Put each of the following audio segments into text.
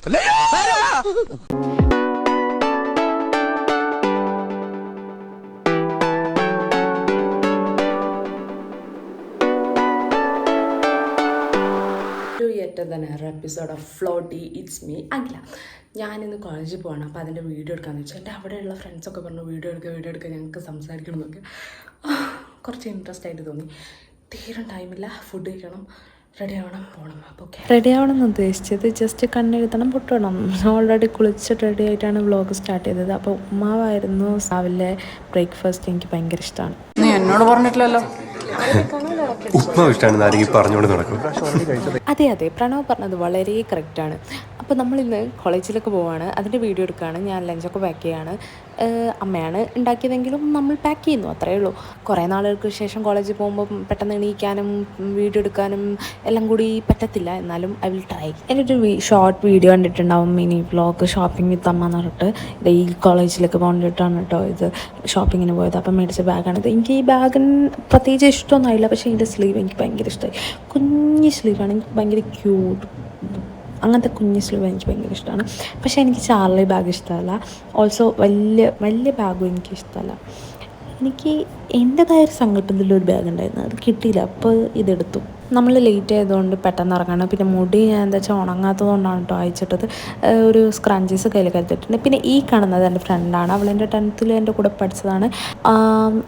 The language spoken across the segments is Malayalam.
Yet another episode of Floaty. It's me, Ankila. ഞാനിന്ന് കോളേജിൽ പോകണം. അപ്പോൾ അതിൻ്റെ വീഡിയോ എടുക്കാമെന്ന് വെച്ചാൽ എൻ്റെ അവിടെയുള്ള ഫ്രണ്ട്സൊക്കെ പറഞ്ഞു വീഡിയോ എടുക്കുക ഞങ്ങൾക്ക് സംസാരിക്കണം എന്നൊക്കെ കുറച്ച് ഇൻട്രസ്റ്റ് ആയിട്ട് തോന്നി. തീരെ ടൈമില്ല, ഫുഡ് കഴിക്കണം, റെഡി ആവണം, പോകണം. അപ്പോൾ റെഡി ആവണം എന്ന് ഉദ്ദേശിച്ചത് ജസ്റ്റ് കണ്ണെഴുതണം, പൊട്ടണം. ഓൾറെഡി കുളിച്ചിട്ട് റെഡി ആയിട്ടാണ് വ്ളോഗ് സ്റ്റാർട്ട് ചെയ്തത്. അപ്പോൾ ഉമ്മാവായിരുന്നു രാവിലെ ബ്രേക്ക്ഫാസ്റ്റ്. എനിക്ക് ഭയങ്കര ഇഷ്ടമാണ്. നീ എന്നോട് പറഞ്ഞിട്ടില്ലല്ലോ. അതെ പ്രണവ് പറഞ്ഞത് വളരെ കറക്റ്റാണ്. അപ്പോൾ നമ്മളിന്ന് കോളേജിലൊക്കെ പോവാണ്, അതിൻ്റെ വീഡിയോ എടുക്കുകയാണ്. ഞാൻ ലഞ്ചൊക്കെ പാക്ക് ചെയ്യാണ്. അമ്മയാണ് ഉണ്ടാക്കിയതെങ്കിലും നമ്മൾ പാക്ക് ചെയ്യുന്നു, അത്രയേ ഉള്ളൂ. കുറേ നാളുകൾക്ക് ശേഷം കോളേജിൽ പോകുമ്പോൾ പെട്ടെന്ന് എണീക്കാനും വീഡിയോ എടുക്കാനും എല്ലാം കൂടി പറ്റത്തില്ല. എന്നാലും ഐ വിൽ ട്രൈ. എൻ്റെ ഒരു ഷോർട്ട് വീഡിയോ കണ്ടിട്ടുണ്ടാവും, മിനി വ്ളോഗ് ഷോപ്പിംഗ് വിത്ത് അമ്മ എന്ന് പറഞ്ഞിട്ട്. ഇത് ഈ കോളേജിലൊക്കെ പോകേണ്ടിട്ടാണ് കേട്ടോ ഇത് ഷോപ്പിങ്ങിന് പോയത്. അപ്പം മേടിച്ച ബാഗാണിത്. എനിക്ക് ഈ ബാഗിന് പ്രത്യേകിച്ച് ഇഷ്ടമൊന്നും ആയില്ല, പക്ഷേ ഇതിൻ്റെ സ്ലീവ് എനിക്ക് ഭയങ്കര ഇഷ്ടമായി. കുഞ്ഞ് സ്ലീവാണ്, എനിക്ക് ഭയങ്കര ക്യൂട്ട്. അങ്ങനത്തെ കുഞ്ഞ് സ്ലീവ് എനിക്ക് ഭയങ്കര ഇഷ്ടമാണ്. പക്ഷേ എനിക്ക് ചാർലി ബാഗ് ഇഷ്ടമല്ല. ഓൾസോ വലിയ ബാഗും എനിക്ക് ഇഷ്ടമല്ല. എനിക്ക് എൻ്റെതായൊരു സങ്കല്പത്തിലൊരു ബാഗ് ഉണ്ടായിരുന്നു, അത് കിട്ടിയില്ല. അപ്പോൾ ഇതെടുത്തു. നമ്മൾ ലേറ്റ് ആയതുകൊണ്ട് പെട്ടെന്ന് ഇറങ്ങണം. പിന്നെ മുടി ഞാൻ എന്താ വെച്ചാൽ ഉണങ്ങാത്തത് കൊണ്ടാണ് കേട്ടോ അയച്ചിട്ടത്. ഒരു സ്ക്രഞ്ചീസ് കയ്യിൽ കരുതിയിട്ടുണ്ട്. പിന്നെ ഈ കാണുന്നത് എൻ്റെ ഫ്രണ്ടാണ്. അവൾ എൻ്റെ 10th എൻ്റെ കൂടെ പഠിച്ചതാണ്.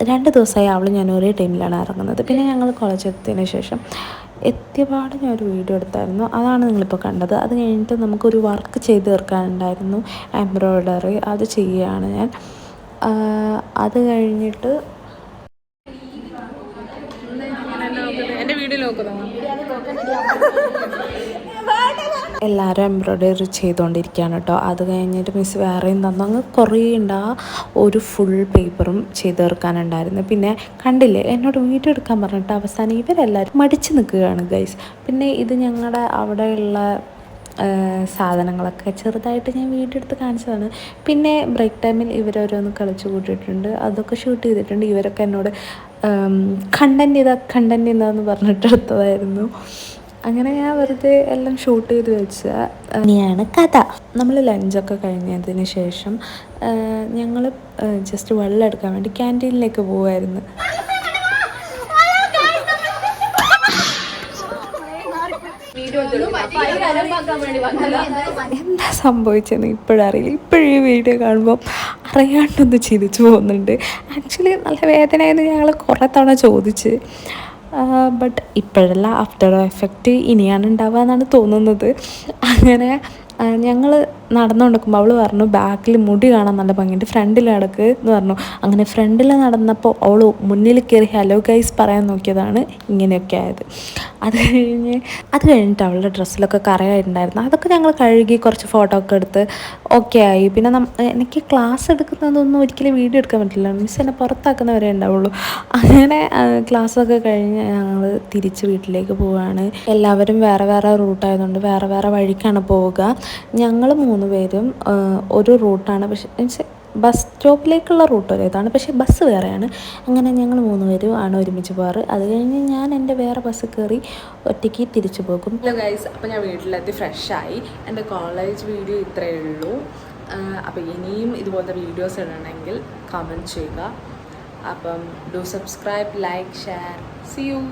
2 ദിവസമായി അവൾ ഞാൻ ഒരേ ടൈമിലാണ് ഇറങ്ങുന്നത്. പിന്നെ ഞങ്ങൾ കോളേജ് എത്തിയതിന് ശേഷം എത്തിയപാട് ഞാനൊരു വീഡിയോ എടുത്തായിരുന്നു, അതാണ് നിങ്ങളിപ്പോൾ കണ്ടത്. അത് കഴിഞ്ഞിട്ട് നമുക്കൊരു വർക്ക് ചെയ്ത് തീർക്കാനുണ്ടായിരുന്നു, എംബ്രോയ്ഡറി. അത് ചെയ്യുകയാണ് ഞാൻ. അത് കഴിഞ്ഞിട്ട് എൻ്റെ വീഡിയോ നോക്കുന്നു. എല്ലാവരും എംബ്രോയ്ഡറി ചെയ്തുകൊണ്ടിരിക്കുകയാണ് കേട്ടോ. അത് കഴിഞ്ഞിട്ട് മിസ് വേറെയും തന്നു. അങ്ങ് കുറേ ഉണ്ട്. ഒരു ഫുൾ പേപ്പറും ചെയ്ത് തീർക്കാനുണ്ടായിരുന്നു. പിന്നെ കണ്ടില്ലേ, എന്നോട് വീഡിയോ എടുക്കാൻ പറഞ്ഞിട്ട് അവസാനം ഇവരെല്ലാവരും മടിച്ച് നിൽക്കുകയാണ് ഗൈസ്. പിന്നെ ഇത് ഞങ്ങളുടെ അവിടെയുള്ള സാധനങ്ങളൊക്കെ ചെറുതായിട്ട് ഞാൻ വീഡിയോ എടുത്ത് കാണിച്ചതാണ്. പിന്നെ ബ്രേക്ക് ടൈമിൽ ഇവരോരോന്ന് കളിച്ച് കൂട്ടിയിട്ടുണ്ട്, അതൊക്കെ ഷൂട്ട് ചെയ്തിട്ടുണ്ട്. ഇവരൊക്കെ എന്നോട് കണ്ടൻറ് ഇതാന്ന് പറഞ്ഞിട്ട് എടുത്തതായിരുന്നു. അങ്ങനെ ഞാൻ വെറുതെ എല്ലാം ഷൂട്ട് ചെയ്ത് വെച്ച ഇനിയാണ് കഥ. നമ്മൾ ലഞ്ചൊക്കെ കഴിഞ്ഞതിന് ശേഷം ഞങ്ങൾ ജസ്റ്റ് വെള്ളം എടുക്കാൻ വേണ്ടി ക്യാൻറ്റീനിലേക്ക് പോവുമായിരുന്നു. എന്താ സംഭവിച്ചെന്ന് ഇപ്പോഴറിയില്ല. ഇപ്പോഴും ഈ വീഡിയോ കാണുമ്പോൾ അറിയാണ്ടൊന്ന് ചിരിച്ചു പോകുന്നുണ്ട്. ആക്ച്വലി നല്ല വേദനയെന്ന് ഞങ്ങൾ കുറേ തവണ ചോദിച്ച്. ബട്ട് ഇപ്പോഴല്ല, ആഫ്റ്റർ എഫക്റ്റ് ഇനിയാണ് ഉണ്ടാവുക എന്നാണ് തോന്നുന്നത്. അങ്ങനെ ഞങ്ങൾ നടന്നുകൊണ്ടിരിക്കുമ്പോൾ അവൾ പറഞ്ഞു ബാക്കിൽ മുടി കാണാൻ നല്ല ഭംഗിയുണ്ട്, ഫ്രണ്ടിൽ നടക്ക് എന്ന് പറഞ്ഞു. അങ്ങനെ ഫ്രണ്ടിൽ നടന്നപ്പോൾ അവൾ മുന്നിൽ കയറി ഹലോ ഗൈസ് പറയാൻ നോക്കിയതാണ് ഇങ്ങനെയൊക്കെ ആയത്. അത് കഴിഞ്ഞിട്ട് അവളുടെ ഡ്രസ്സിലൊക്കെ കറയായിട്ടുണ്ടായിരുന്നു. അതൊക്കെ ഞങ്ങൾ കഴുകി കുറച്ച് ഫോട്ടോ ഒക്കെ എടുത്ത് ഓക്കെ ആയി. പിന്നെ എനിക്ക് ക്ലാസ് എടുക്കുന്നതൊന്നും ഒരിക്കലും വീഡിയോ എടുക്കാൻ പറ്റില്ല, മിസ് എന്നെ പുറത്താക്കുന്നവരെ ഉണ്ടാവുള്ളൂ. അങ്ങനെ ക്ലാസ്സൊക്കെ കഴിഞ്ഞ് ഞങ്ങൾ തിരിച്ച് വീട്ടിലേക്ക് പോവുകയാണ്. എല്ലാവരും വേറെ വേറെ റൂട്ടായതുകൊണ്ട് വേറെ വേറെ വഴിക്കാണ് പോവുക. ഞങ്ങൾ 3 പേരും ഒരു റൂട്ടാണ്, പക്ഷേ ബസ് സ്റ്റോപ്പിലേക്കുള്ള റൂട്ട് ഒരേതാണ്, പക്ഷേ ബസ് വേറെയാണ്. അങ്ങനെ ഞങ്ങൾ 3 പേരും ആണ് ഒരുമിച്ച് പോകാറ്. അത് കഴിഞ്ഞ് ഞാൻ എൻ്റെ വേറെ ബസ് കയറി ഒറ്റയ്ക്ക് തിരിച്ചു പോകും. ഹലോ ഗൈസ്, അപ്പോൾ ഞാൻ വീട്ടിലെത്തി ഫ്രഷായി. എൻ്റെ കോളേജ് വീഡിയോ ഇത്രയേ ഉള്ളൂ. അപ്പോൾ ഇനിയും ഇതുപോലത്തെ വീഡിയോസ് ഇടണമെങ്കിൽ കമൻറ്റ് ചെയ്യുക. അപ്പം do subscribe, like, share. See U.